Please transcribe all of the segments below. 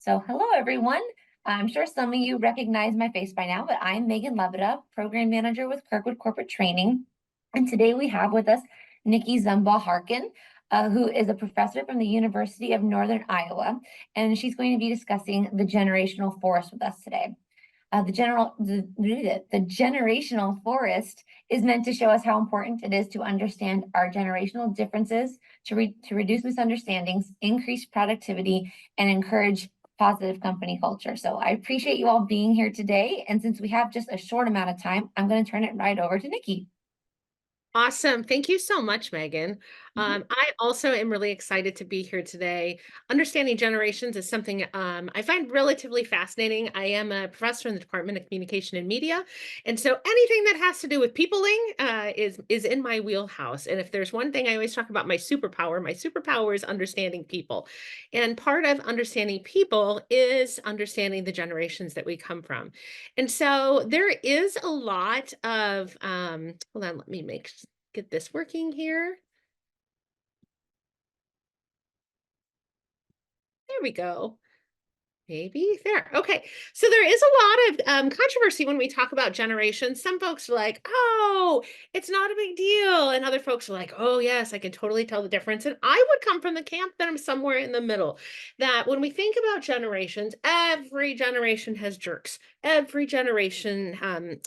So, hello everyone. I'm sure some of you recognize my face by now, but I'm Megan Lebeda, Program Manager with Kirkwood Corporate Training. And today we have with us Nichole Zumbach-Harken, who is a professor from the University of Northern Iowa, and she's going to be discussing the generational forest with us today. The generational forest is meant to show us how important it is to understand our generational differences, to reduce misunderstandings, increase productivity, and encourage positive company culture. So I appreciate you all being here today. And since we have just a short amount of time, I'm going to turn it right over to Nikki. Awesome. Thank you so much, Megan. Mhm. I also am really excited to be here today. Understanding generations is something I find relatively fascinating. I am a professor in the Department of Communication and Media, and so anything that has to do with peopling is in my wheelhouse. And if there's one thing I always talk about, my superpower is understanding people. And part of understanding people is understanding the generations that we come from. And so there is a lot of hold on, let me get this working here. There we go. Maybe there. Okay. So there is a lot of controversy when we talk about generations. Some folks are like, oh, it's not a big deal. And other folks are like, oh, yes, I can totally tell the difference. And I would come from the camp that I'm somewhere in the middle. That when we think about generations, every generation has jerks. Every generation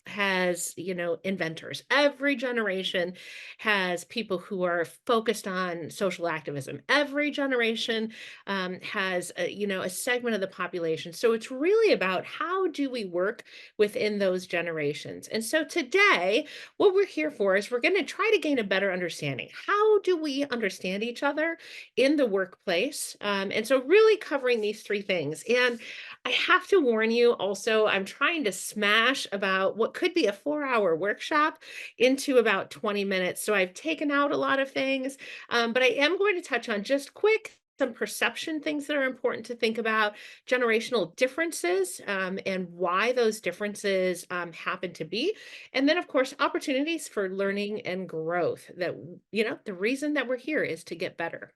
has, inventors. Every generation has people who are focused on social activism. Every generation has a segment of the population. So it's really about how do we work within those generations. And so today, what we're here for is we're going to try to gain a better understanding. How do we understand each other in the workplace? And so really covering these three things. And I have to warn you also, I'm trying to smash about what could be a 4-hour workshop into about 20 minutes. So I've taken out a lot of things, but I am going to touch on just quick some perception things that are important to think about, generational differences, and why those differences happen to be. And then, of course, opportunities for learning and growth that, the reason that we're here is to get better.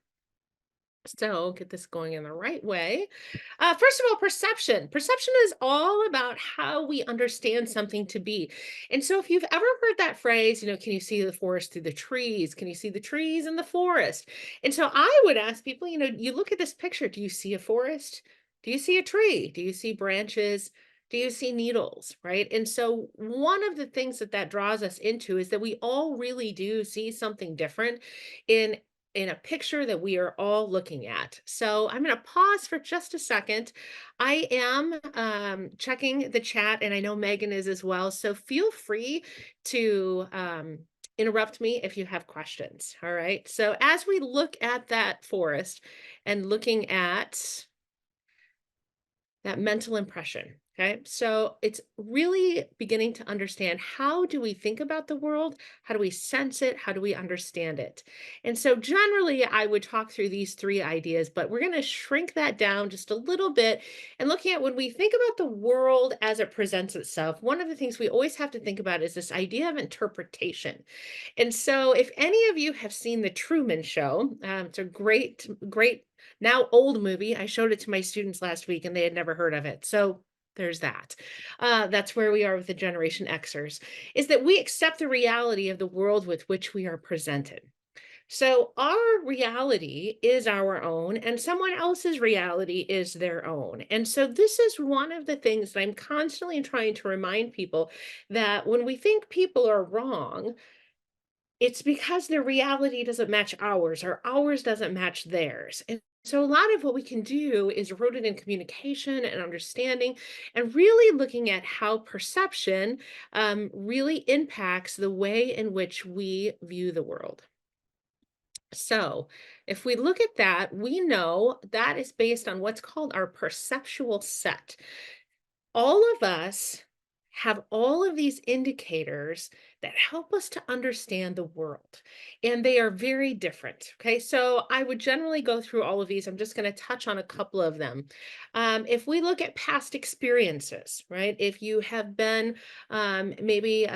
So get this going in the right way. First of all, perception. Perception is all about how we understand something to be. And so if you've ever heard that phrase, can you see the forest through the trees? Can you see the trees in the forest? And so I would ask people, you look at this picture, do you see a forest? Do you see a tree? Do you see branches? Do you see needles? Right. And so one of the things that draws us into is that we all really do see something different in a picture that we are all looking at. So I'm going to pause for just a second. I am checking the chat, and I know Megan is as well. So feel free to interrupt me if you have questions. All right. So as we look at that forest and looking at that mental impression. Okay. So it's really beginning to understand, how do we think about the world? How do we sense it? How do we understand it? And so generally I would talk through these three ideas, but we're going to shrink that down just a little bit and looking at when we think about the world as it presents itself. One of the things we always have to think about is this idea of interpretation. And so if any of you have seen The Truman Show, it's a great now old movie. I showed it to my students last week and they had never heard of it. So there's that. That's where we are with the Generation Xers, is that we accept the reality of the world with which we are presented. So our reality is our own, and someone else's reality is their own. And so this is one of the things that I'm constantly trying to remind people, that when we think people are wrong, it's because their reality doesn't match ours, or ours doesn't match theirs. And so a lot of what we can do is rooted in communication and understanding, and really looking at how perception really impacts the way in which we view the world. So if we look at that, we know that is based on what's called our perceptual set. All of us have all of these indicators that help us to understand the world. And they are very different. Okay. So I would generally go through all of these. I'm just going to touch on a couple of them. If we look at past experiences, right? If you have been maybe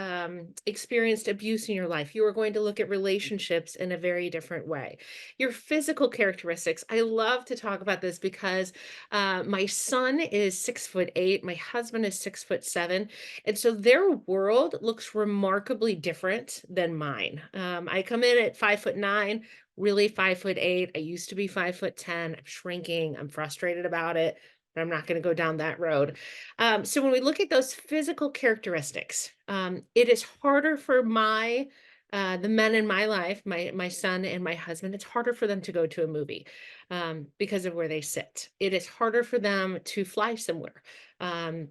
experienced abuse in your life, you are going to look at relationships in a very different way. Your physical characteristics. I love to talk about this because my son is 6'8", my husband is 6'7", and so their world looks remarkably different than mine. I come in at 5'9", really 5'8". I used to be 5'10". I'm shrinking. I'm frustrated about it, but I'm not going to go down that road. So when we look at those physical characteristics, it is harder for the men in my life, my son and my husband, it's harder for them to go to a movie because of where they sit. It is harder for them to fly somewhere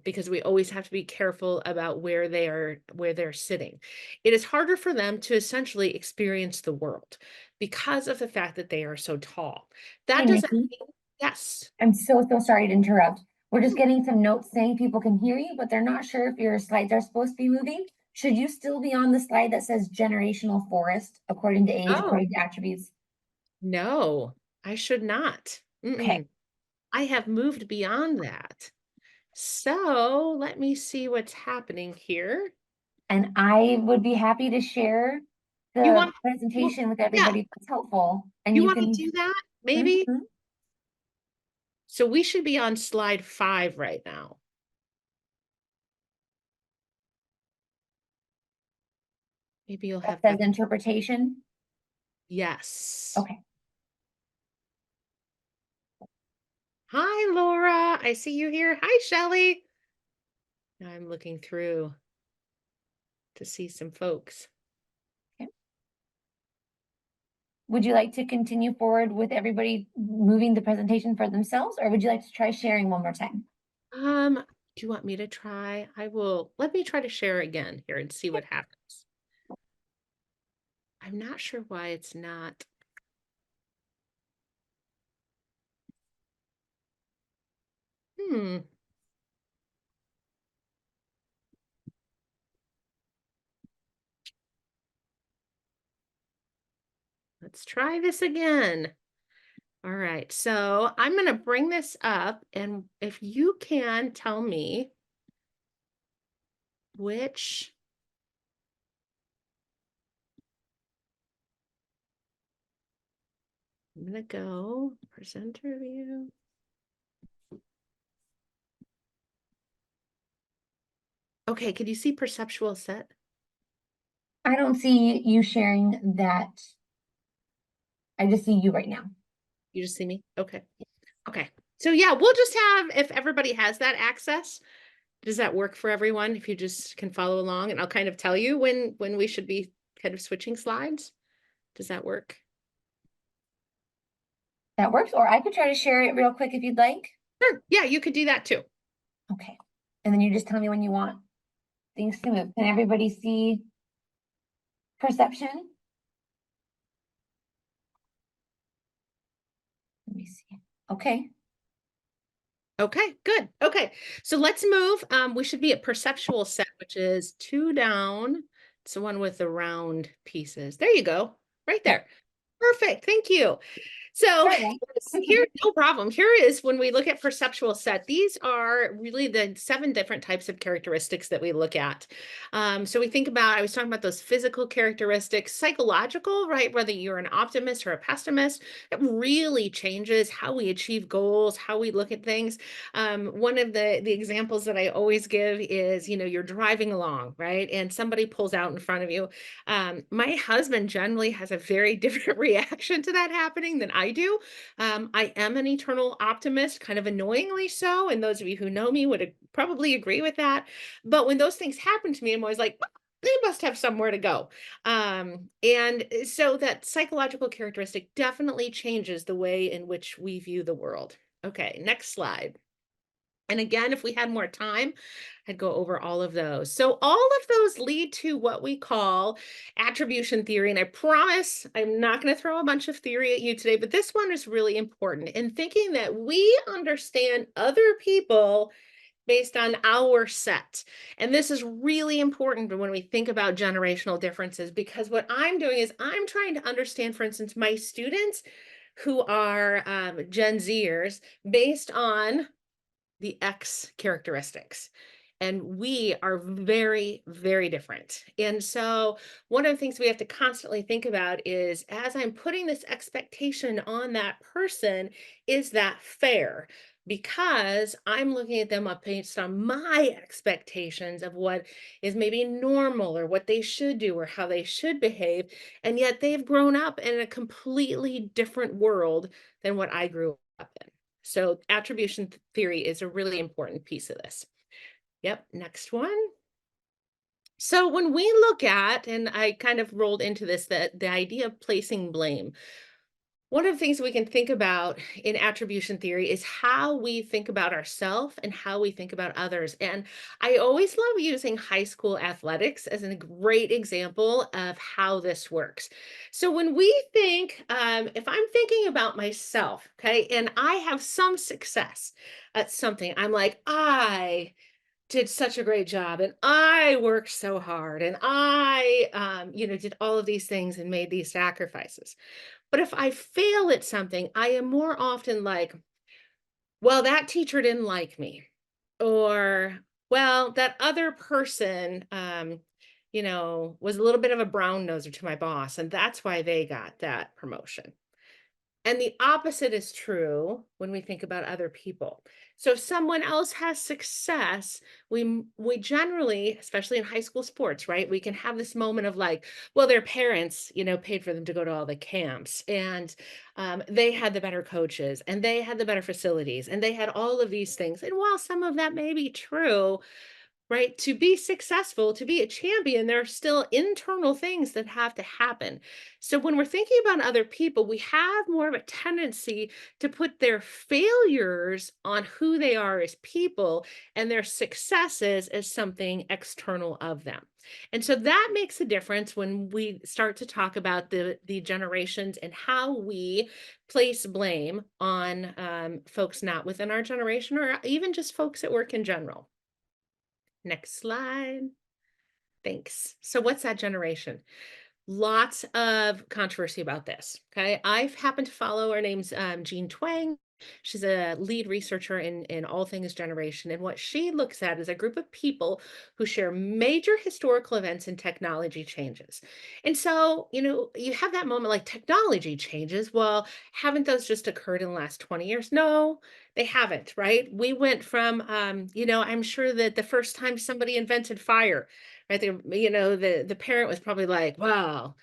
because we always have to be careful about where they're sitting. It is harder for them to essentially experience the world because of the fact that they are so tall. Hey, That doesn't Nikki, mean, yes. I'm so sorry to interrupt. We're just getting some notes saying people can hear you, but they're not sure if your slides are supposed to be moving. Should you still be on the slide that says generational forest according to age, Oh, according to attributes? no, I should not. Okay. I have moved beyond that. So let me see what's happening here. And I would be happy to share You the want, well, presentation with yeah, everybody if it's helpful. And you you want to can, do that? Maybe. Mhm. So we should be on slide 5 right now. Maybe you'll That have says better. interpretation. Yes. Okay. Hi, Laura. I see you here. Hi, Shelley. I'm looking through to see some folks. Okay. Would you like to continue forward with everybody moving the presentation for themselves, or would you like to try sharing one more time? Do you want me to try? Let me try to share again here and see what happens. I'm not sure why it's not. Hmm. Let's try this again. All right. So I'm going to bring this up, and if you can tell me which. I'm going to go presenter view. Okay. Can you see perceptual set? I don't see you sharing that. I just see you right now. You just see me? Okay. Okay. So yeah, we'll just have, if everybody has that access, does that work for everyone? If you just can follow along, and I'll kind of tell you when we should be kind of switching slides. Does that work? That works. Or I could try to share it real quick if you'd like. Sure. Yeah, you could do that too. Okay. And then you just tell me when you want things to move. Can everybody see perception? Let me see. Okay. Okay, good. Okay. So let's move. We should be at perceptual set, which is 2 down. It's the one with the round pieces. There you go. Right Yep. there. Perfect. Thank you. So Sorry, guys. here, no problem. Here is when we look at perceptual set. These are really the 7 different types of characteristics that we look at. So we think about, I was talking about those physical characteristics, psychological, right? Whether you're an optimist or a pessimist, it really changes how we achieve goals, how we look at things. One of the examples that I always give is, you're driving along, right? And somebody pulls out in front of you. My husband generally has a very different reaction to that happening than I do. I am an eternal optimist, kind of annoyingly so. And those of you who know me would probably agree with that. But when those things happen to me, I'm always like, "Well, they must have somewhere to go." And so that psychological characteristic definitely changes the way in which we view the world. Okay, next slide. And again, if we had more time, I'd go over all of those. So all of those lead to what we call attribution theory. And I promise I'm not going to throw a bunch of theory at you today, but this one is really important in thinking that we understand other people based on our set. And this is really important when we think about generational differences, because what I'm doing is I'm trying to understand, for instance, my students who are Gen Zers based on the X characteristics. And we are very, very different. And so, one of the things we have to constantly think about is, as I'm putting this expectation on that person, is that fair? Because I'm looking at them up based on my expectations of what is maybe normal or what they should do or how they should behave. And yet they've grown up in a completely different world than what I grew up in. So attribution theory is a really important piece of this. Yep, next one. So when we look at, and I kind of rolled into this, that the idea of placing blame, one of the things we can think about in attribution theory is how we think about ourselves and how we think about others. And I always love using high school athletics as a great example of how this works. So when we think, if I'm thinking about myself, okay, and I have some success at something, I'm like, I did such a great job and I worked so hard and I did all of these things and made these sacrifices. But if I fail at something, I am more often like, well, that teacher didn't like me. Or, well, that other person, was a little bit of a brown noser to my boss, and that's why they got that promotion. And the opposite is true when we think about other people. So if someone else has success, we generally, especially in high school sports, right? We can have this moment of like, well, their parents, paid for them to go to all the camps, and they had the better coaches, and they had the better facilities, and they had all of these things. And while some of that may be true, right? To be successful, to be a champion, there are still internal things that have to happen. So when we're thinking about other people, we have more of a tendency to put their failures on who they are as people and their successes as something external of them. And so that makes a difference when we start to talk about the generations and how we place blame on folks not within our generation or even just folks at work in general. Next slide. Thanks. So what's that generation? Lots of controversy about this. Okay. I've happened to follow, her name's Jean Twang. She's a lead researcher in all things generation. And what she looks at is a group of people who share major historical events and technology changes. And so, you have that moment like technology changes. Well, haven't those just occurred in the last 20 years? No, they haven't, right? We went from, I'm sure that the first time somebody invented fire, right? The parent was probably like, wow,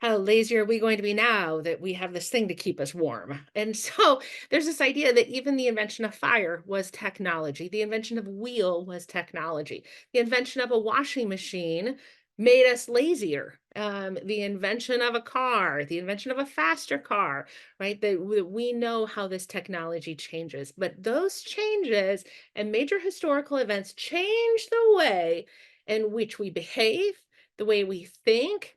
how lazy are we going to be now that we have this thing to keep us warm? And so there's this idea that even the invention of fire was technology. The invention of wheel was technology. The invention of a washing machine made us lazier. The invention of a car, the invention of a faster car, right? That we know how this technology changes, but those changes and major historical events change the way in which we behave, the way we think,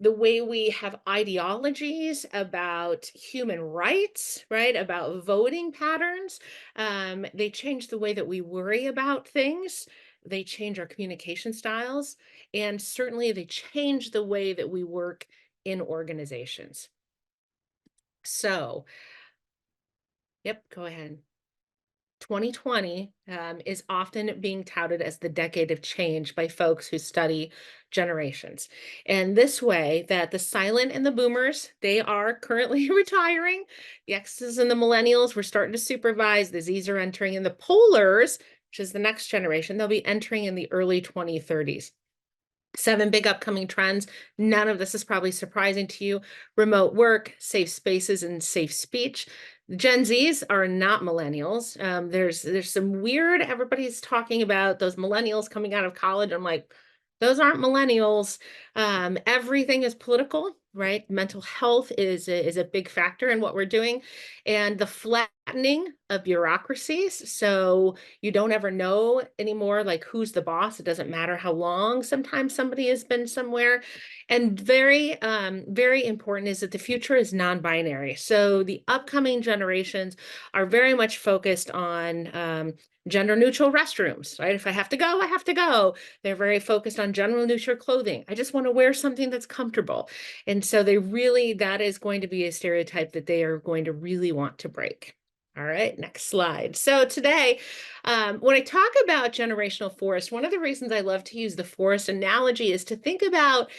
the way we have ideologies about human rights, right? About voting patterns. They change the way that we worry about things. They change our communication styles. And certainly they change the way that we work in organizations. So, yep, go ahead. 2020 is often being touted as the decade of change by folks who study generations. And this way that the silent and the boomers, they are currently retiring. The X's and the millennials, we're starting to supervise. The Zs are entering, and the polars, which is the next generation, they'll be entering in the early 2030s. 7 big upcoming trends. None of this is probably surprising to you. Remote work, safe spaces, and safe speech. Gen Zs are not millennials. There's some weird, everybody's talking about those millennials coming out of college. I'm like, those aren't millennials. Everything is political. right? Mental health is a big factor in what we're doing, and the flattening of bureaucracies. So you don't ever know anymore, like who's the boss. It doesn't matter how long sometimes somebody has been somewhere. And very important is that the future is non-binary. So the upcoming generations are very much focused on gender neutral restrooms, right? If I have to go, I have to go. They're very focused on gender neutral clothing. I just want to wear something that's comfortable. And so that is going to be a stereotype that they are going to really want to break. All right, next slide. So today, when I talk about generational forest, one of the reasons I love to use the forest analogy is to think about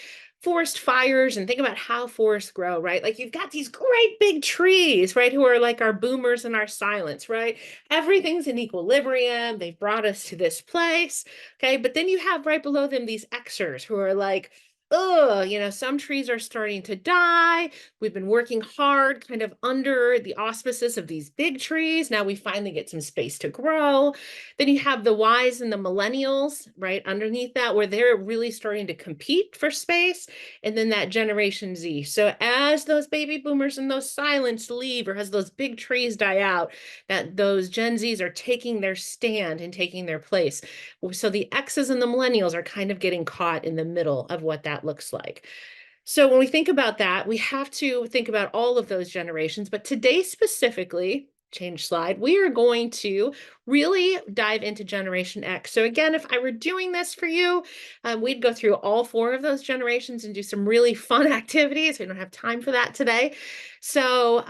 forest fires and think about how forests grow, right? Like you've got these great big trees, right, who are like our boomers and our silence, right? Everything's in equilibrium. They've brought us to this place, okay? But then you have right below them these Xers who are like, oh, some trees are starting to die. We've been working hard kind of under the auspices of these big trees. Now we finally get some space to grow. Then you have the Ys and the millennials, right, underneath that, where they're really starting to compete for space. And then that Generation Z. So as those baby boomers and those silents leave, or as those big trees die out, that those Gen Zs are taking their stand and taking their place. So the X's and the millennials are kind of getting caught in the middle of what that looks like. So when we think about that, we have to think about all of those generations. But today specifically, change slide, we are going to really dive into Generation X. So again, if I were doing this for you, we'd go through all 4 of those generations and do some really fun activities. We don't have time for that today. So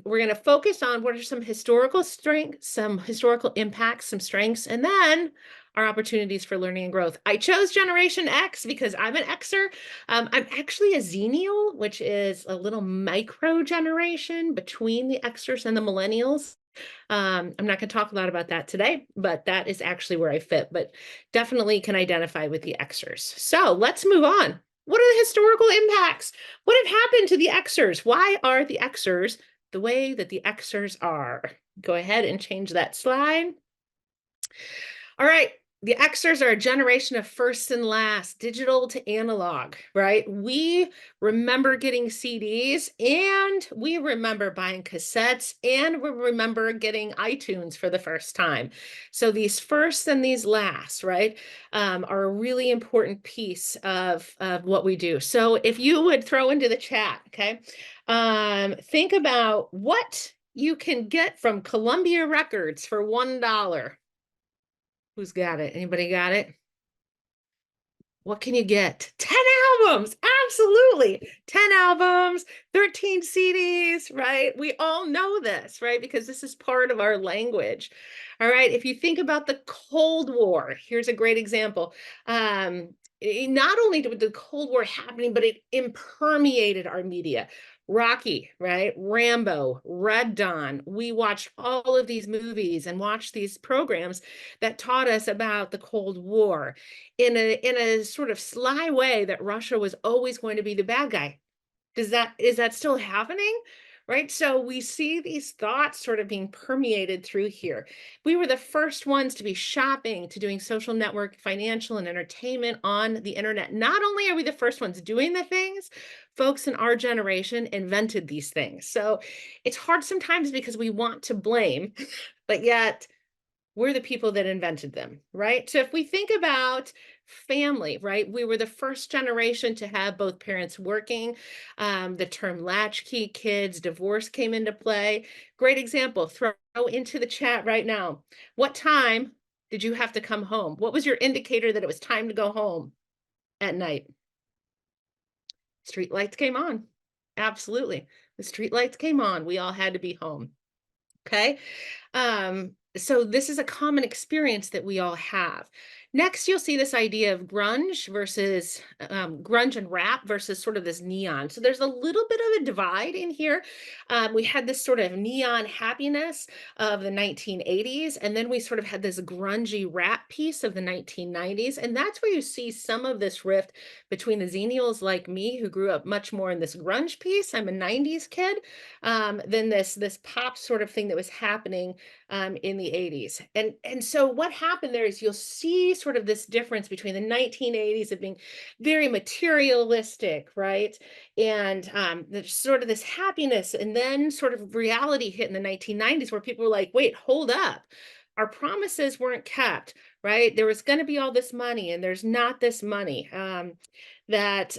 we're going to focus on what are some historical strengths, some historical impacts, some strengths, and then our opportunities for learning and growth. I chose Generation X because I'm an Xer. I'm actually a Xennial, which is a little micro generation between the Xers and the millennials. I'm not going to talk a lot about that today, but that is actually where I fit, but definitely can identify with the Xers. So let's move on. What are the historical impacts? What have happened to the Xers? Why are the Xers the way that the Xers are? Go ahead and change that slide. All right. The Xers are a generation of first and last, digital to analog, right? We remember getting CDs, and we remember buying cassettes, and we remember getting iTunes for the first time. So these first and these last, right, are a really important piece of what we do. So if you would throw into the chat, okay, think about what you can get from Columbia Records for $1. Who's got it? Anybody got it? What can you get? 10 albums. Absolutely. 10 albums, 13 CDs, right? We all know this, right? Because this is part of our language. All right. If you think about the Cold War, here's a great example. Not only did the Cold War happening, but it impermeated our media. Rocky, right? Rambo, Red Dawn. We watched all of these movies and watched these programs that taught us about the Cold War in a sort of sly way that Russia was always going to be the bad guy. Is that still happening? Right? So we see these thoughts sort of being permeated through here. We were the first ones to be shopping, to doing social network, financial, and entertainment on the internet. Not only are we the first ones doing the things, folks in our generation invented these things. So it's hard sometimes because we want to blame, but yet we're the people that invented them, right? So if we think about family, right, we were the first generation to have both parents working. The term latchkey kids, divorce came into play. Great example. Throw into the chat right now. What time did you have to come home? What was your indicator that it was time to go home at night? Street lights came on. Absolutely. The street lights came on. We all had to be home. Okay. So this is a common experience that we all have. Next, you'll see this idea of grunge versus grunge and rap versus sort of this neon. So there's a little bit of a divide in here. We had this sort of neon happiness of the 1980s, and then we sort of had this grungy rap piece of the 1990s. And that's where you see some of this rift between the Xennials like me, who grew up much more in this grunge piece. I'm a 90s kid, than this pop sort of thing that was happening in the 80s. And so what happened there is you'll see sort sort of this difference between the 1980s of being very materialistic, right? And there's sort of this happiness, and then sort of reality hit in the 1990s where people were like, wait, hold up. Our promises weren't kept, right? There was going to be all this money, and there's not this money. That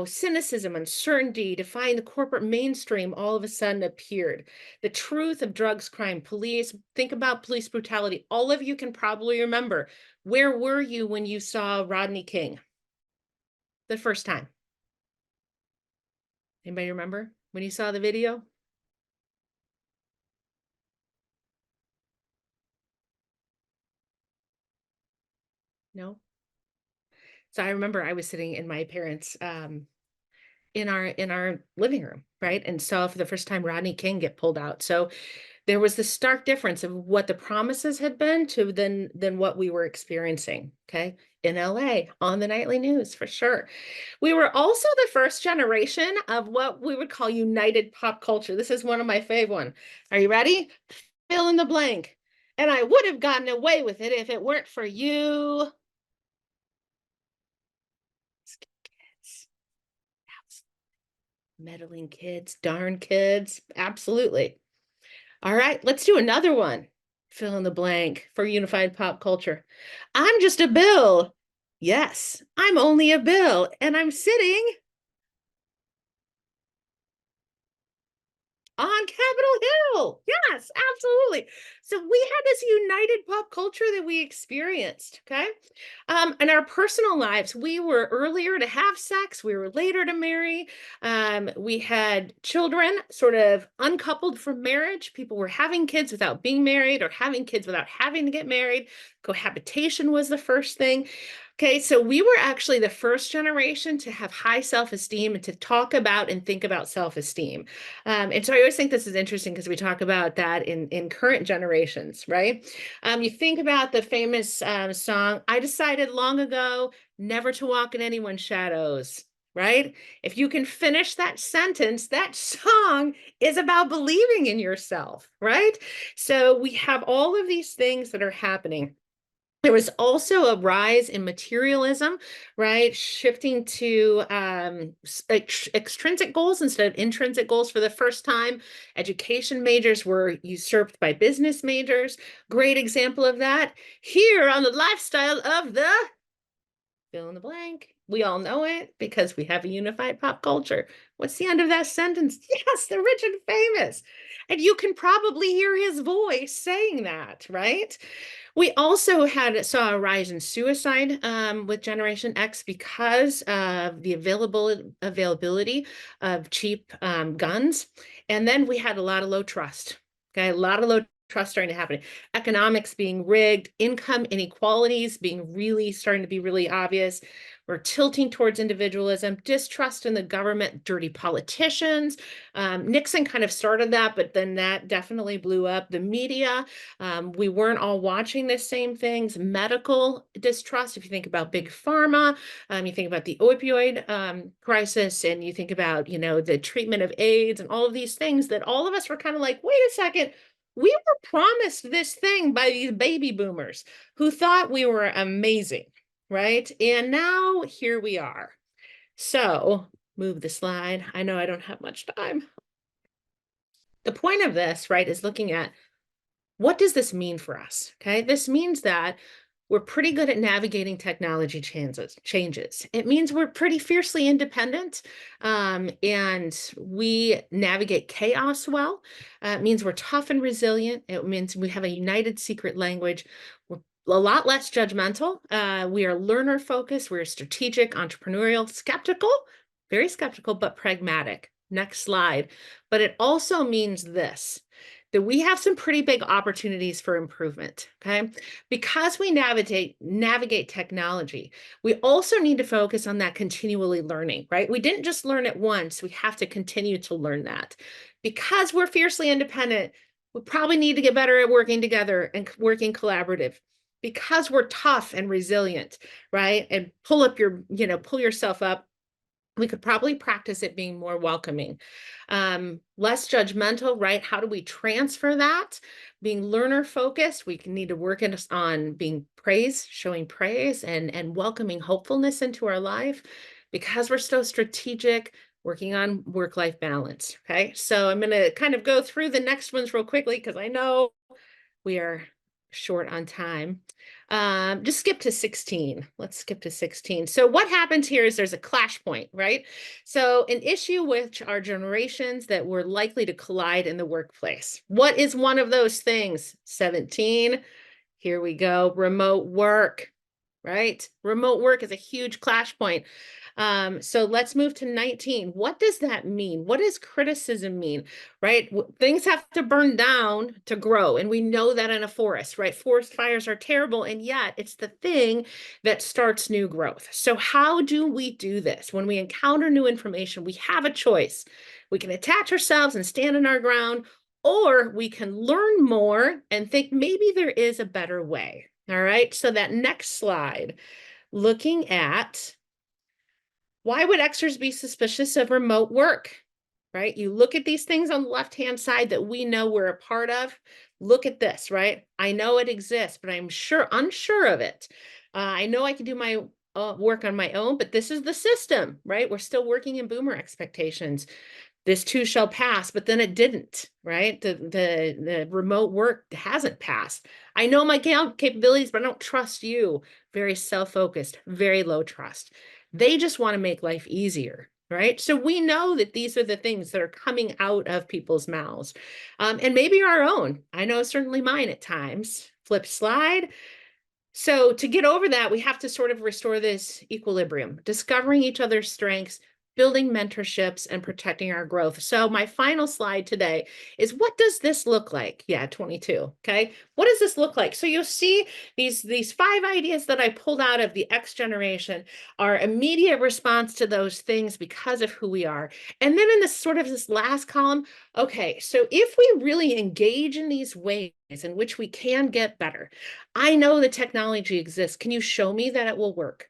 cynicism, uncertainty, defying the corporate mainstream all of a sudden appeared. The truth of drugs, crime, police. Think about police brutality. All of you can probably remember, where were you when you saw Rodney King the first time? Anybody remember when you saw the video? No. So I remember I was sitting in my parents' in our living room, right, and saw for the first time Rodney King get pulled out. So there was this stark difference of what the promises had been to than what we were experiencing. Okay, in LA on the nightly news for sure. We were also the first generation of what we would call united pop culture. This is one of my fave one. Are you ready? Fill in the blank. And I would have gotten away with it if it weren't for you. Kids. Meddling kids, darn kids. Absolutely. All right, let's do another one. Fill in the blank for unified pop culture. I'm just a bill. Yes, I'm only a bill, and I'm sitting on Capitol Hill. Yes, absolutely. So we had this united pop culture that we experienced. Okay. In our personal lives, we were earlier to have sex, we were later to marry. We had children sort of uncoupled from marriage. People were having kids without being married or having kids without having to get married. Cohabitation was the first thing. Okay, so we were actually the first generation to have high self-esteem and to talk about and think about self-esteem. And so I always think this is interesting because we talk about that in current generations, right? You think about the famous song, I decided long ago never to walk in anyone's shadows, right? If you can finish that sentence, that song is about believing in yourself, right? So we have all of these things that are happening. There was also a rise in materialism, right? Shifting to extrinsic goals instead of intrinsic goals for the first time. Education majors were usurped by business majors. Great example of that here on the lifestyle of the fill in the blank. We all know it because we have a unified pop culture. What's the end of that sentence? Yes, the rich and famous. And you can probably hear his voice saying that, right? We also saw a rise in suicide with Generation X because of the availability of cheap guns. And then we had a lot of low trust. Okay, a lot of low trust starting to happen. Economics being rigged, income inequalities being really starting to be really obvious. We're tilting towards individualism, distrust in the government, dirty politicians. Nixon kind of started that, but then that definitely blew up. The media, we weren't all watching the same things. Medical distrust, if you think about big pharma, you think about the opioid crisis, and you think about, the treatment of AIDS and all of these things that all of us were kind of like, wait a second, we were promised this thing by these baby boomers who thought we were amazing, right? And now here we are. So move the slide. I know I don't have much time. The point of this, right, is looking at what does this mean for us? Okay, this means that we're pretty good at navigating technology changes. It means we're pretty fiercely independent, and we navigate chaos well. It means we're tough and resilient. It means we have a united secret language. We're a lot less judgmental. We are learner focused. We're strategic, entrepreneurial, skeptical, very skeptical, but pragmatic. Next slide. But it also means this, that we have some pretty big opportunities for improvement, okay? Because we navigate technology, we also need to focus on that continually learning, right? We didn't just learn it once, we have to continue to learn that. Because we're fiercely independent, we probably need to get better at working together and working collaborative. Because we're tough and resilient, right? And pull yourself up We could probably practice it being more welcoming, less judgmental, right? How do we transfer that? Being learner focused, we need to work on being showing praise and welcoming hopefulness into our life because we're so strategic, working on work-life balance. Okay. So I'm going to kind of go through the next ones real quickly because I know we are short on time. Just skip to 16. Let's skip to 16. So what happens here is there's a clash point, right? So an issue which are generations that were likely to collide in the workplace. What is one of those things? 17. Here we go. Remote work, right? Remote work is a huge clash point. So let's move to 19. What does that mean? What does criticism mean, right? Things have to burn down to grow. And we know that in a forest, right? Forest fires are terrible. And yet it's the thing that starts new growth. So how do we do this? When we encounter new information, we have a choice. We can attach ourselves and stand in our ground, or we can learn more and think maybe there is a better way. All right. So that next slide, looking at why would Xers be suspicious of remote work? Right? You look at these things on the left-hand side that we know we're a part of. Look at this, right? I know it exists, but I'm unsure of it. I know I can do my work on my own, but this is the system, right? We're still working in boomer expectations. This too shall pass, but then it didn't, right? The remote work hasn't passed. I know my capabilities, but I don't trust you. Very self-focused, very low trust. They just want to make life easier, right? So we know that these are the things that are coming out of people's mouths, and maybe our own. I know certainly mine at times. Flip slide. So to get over that, we have to sort of restore this equilibrium, discovering each other's strengths, building mentorships, and protecting our growth. So my final slide today is, what does this look like? Yeah, 22. Okay. What does this look like? So you'll see these 5 ideas that I pulled out of the X generation are immediate response to those things because of who we are. And then in this last column, okay, so if we really engage in these ways in which we can get better, I know the technology exists. Can you show me that it will work?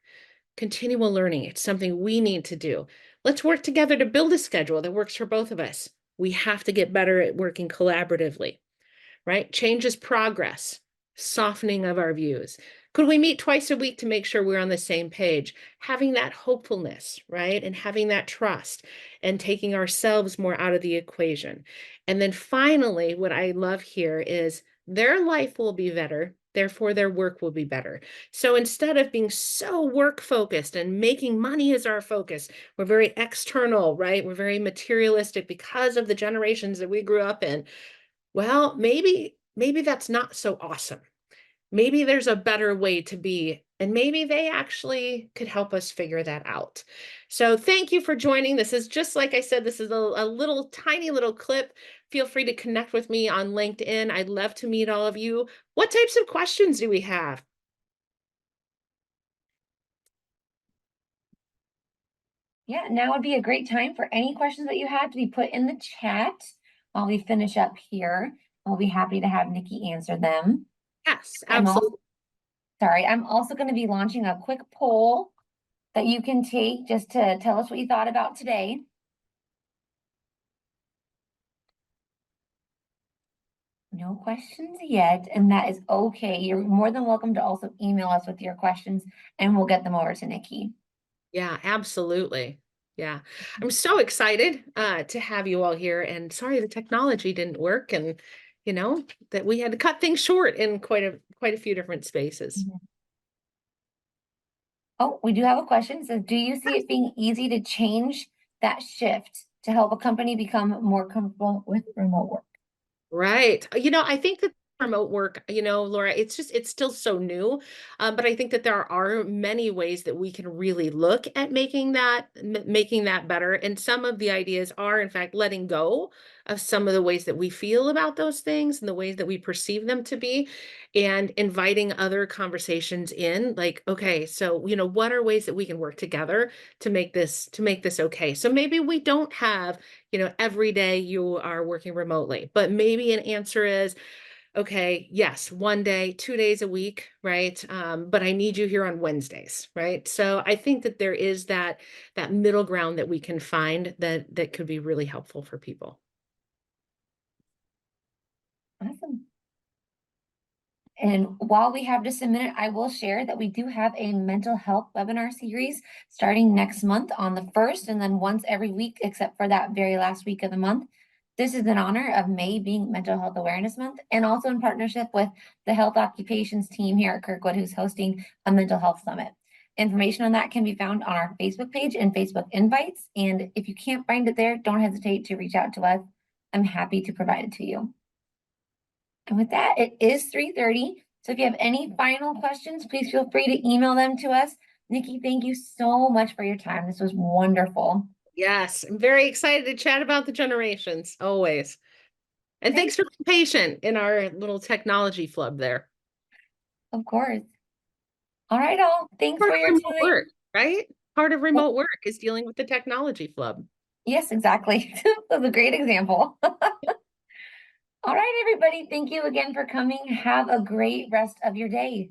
Continual learning. It's something we need to do. Let's work together to build a schedule that works for both of us. We have to get better at working collaboratively, right? Change is progress, softening of our views. Could we meet twice a week to make sure we're on the same page? Having that hopefulness, right? And having that trust and taking ourselves more out of the equation. And then finally, what I love here is their life will be better. Therefore, their work will be better. So instead of being so work focused and making money as our focus, we're very external, right? We're very materialistic because of the generations that we grew up in. Well, maybe that's not so awesome. Maybe there's a better way to be, and maybe they actually could help us figure that out. So thank you for joining. This is just like I said, this is a little tiny little clip. Feel free to connect with me on LinkedIn. I'd love to meet all of you. What types of questions do we have? Yeah, now would be a great time for any questions that you have to be put in the chat while we finish up here. I'll be happy to have Nikki answer them. Yes, I'm also absolutely. sorry, I'm also going to be launching a quick poll that you can take just to tell us what you thought about today. No questions yet, and that is okay. You're more than welcome to also email us with your questions, and we'll get them over to Nikki. Yeah, absolutely. Yeah. I'm so excited to have you all here, and sorry the technology didn't work, and that we had to cut things short in quite a few different spaces. Mhm. Oh, we do have a question. It says, do you see it being easy to change that shift to help a company become more comfortable with remote work? Right. I think that remote work, Laura, it's still so new. But I think that there are many ways that we can really look at making that better. And some of the ideas are, in fact, letting go of some of the ways that we feel about those things and the ways that we perceive them to be, and inviting other conversations in, like, okay, so, what are ways that we can work together to make this okay? So maybe we don't have every day you are working remotely, but maybe an answer is, okay, yes, 1 day, 2 days a week, right? But I need you here on Wednesdays, right? So I think that there is that middle ground that we can find that could be really helpful for people. Awesome. And while we have just a minute, I will share that we do have a mental health webinar series starting next month on the 1st and then once every week, except for that very last week of the month. This is in honor of May being Mental Health Awareness Month and also in partnership with the Health Occupations team here at Kirkwood, who's hosting a mental health summit. Information on that can be found on our Facebook page and Facebook invites. And if you can't find it there, don't hesitate to reach out to us. I'm happy to provide it to you. And with that, it is 3:30. So if you have any final questions, please feel free to email them to us. Nikki, thank you so much for your time. This was wonderful. Yes, I'm very excited to chat about the generations, always. And Okay, thanks for being patient in our little technology flub there. of course. All right, all. Thanks Part for of your remote time. work, right? Part of Yep. remote work is dealing with the technology flub. Yes, exactly. That's a great example. All right, everybody. Thank you again for coming. Have a great rest of your day.